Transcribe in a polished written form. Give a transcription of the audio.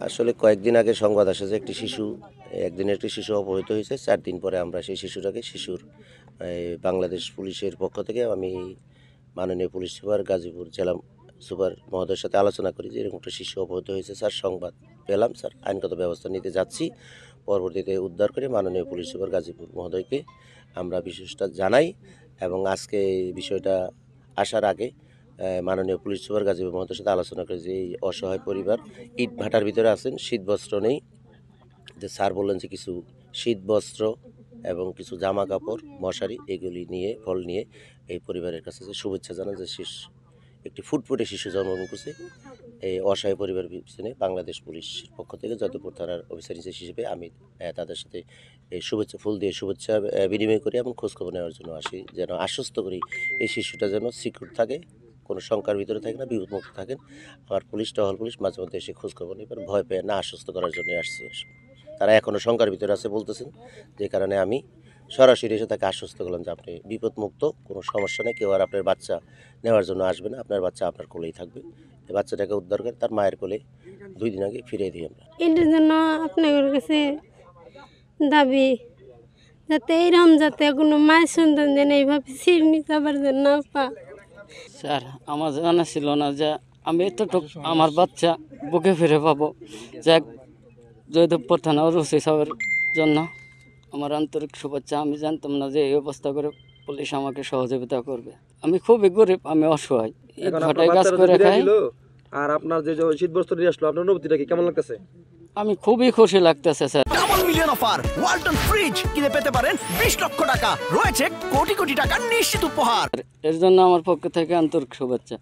আসলে কয়েকদিন আগে সংবাদ আসে যে একটি শিশু অপহৃত হয়েছে। 4 দিন পরে আমরা সেই শিশুটাকে বাংলাদেশ পুলিশের পক্ষ থেকে আমি মাননীয় পুলিশ সুপার গাজীপুর জেলা সুপার মহোদয়ের সাথে আলোচনা করি যে এরকম একটা শিশু অপহৃত হয়েছে। স্যার সংবাদ পেলাম, স্যার আইনগত ব্যবস্থা নিতে যাচ্ছি। পরবর্তীতে উদ্ধার করে মাননীয় পুলিশ সুপার গাজীপুর মহোদয়কে আমরা বিষয়টা জানাই এবং আজকে এই বিষয়টা আসার আগে মাননীয় পুলিশ সুপার গাজীপুর মহোদয়ের সাথে আলোচনা করে যে এই অসহায় পরিবার ইট ভাটার ভিতরে আছেন, শীত বস্ত্র নেই। যে স্যার বললেন যে কিছু শীত বস্ত্র এবং কিছু জামা কাপড়, মশারি এগুলি নিয়ে ফল নিয়ে এই পরিবারের কাছে যে শুভেচ্ছা জানান যে একটি ফুটফুটে শিশু জন্মগ্রহণ করছে। এই অসহায় পরিবার পিছনে বাংলাদেশ পুলিশের পক্ষ থেকে যতপুর থানার অফিসার হিসেবে আমি তাদের সাথে এই ফুল দিয়ে শুভেচ্ছা বিনিময় করি এবং খোঁজখবর নেওয়ার জন্য আসি, যেন আশ্বস্ত করি এই শিশুটা যেন সিকিউর থাকে, কোনো শঙ্কার ভিতরে থাকে না, বিপদমুক্ত থাকেন। আমার টহল পুলিশ মাঝে মধ্যে এসে খোঁজখবর নেবেন, ভয় পেয়ে না, আশ্বস্ত করার জন্য আসছে। তারা এখনও শঙ্কার ভিতরে আছে বলতেছেন, যে কারণে আমি সরাসরি এসে তাকে আশ্বস্ত করলাম যে আপনি বিপদমুক্ত, কোনো সমস্যা নেই, কেউ আর আপনার বাচ্চা নেওয়ার জন্য আসবে না, আপনার বাচ্চা আপনার কোলেই থাকবে। এই বাচ্চাটাকে উদ্ধার করে তার মায়ের কোলে 2 দিন আগে ফিরিয়ে দিই আমরা। এটার জন্য আপনাদের কাছে দাবি যাতে যাতে কোনো মায়ের সন্তান যেন এইভাবে ছিঁড়নি যাবার জন্য পা। স্যার আমার জানা ছিল না যে আমি এতটুকু আমার বাচ্চা বুকে ফিরে পাবো। যাক, জয়দেবপুর থানা ওসি সাহেবের জন্য আমার আন্তরিক শুভেচ্ছা। আমি জানতাম না যে এই অবস্থা করে পুলিশ আমাকে সহযোগিতা করবে। আমি খুবই গরিব, আমি অসহায়, কাজ করে খাই। আর আপনার যে শীত বস্ত্র নিয়ে আসলো, আপনার অনুভূতিটা কি কেমন লাগতেছে? আমি খুবই খুশি লাগতেছে sir. Double million offer Walton fridge কিনে পেতে পারেন 20 লক্ষ টাকা, রয়েছে কোটি কোটি টাকার নিশ্চিত উপহার। এর জন্য আমার পক্ষ থেকে আন্তরিক শুভেচ্ছা।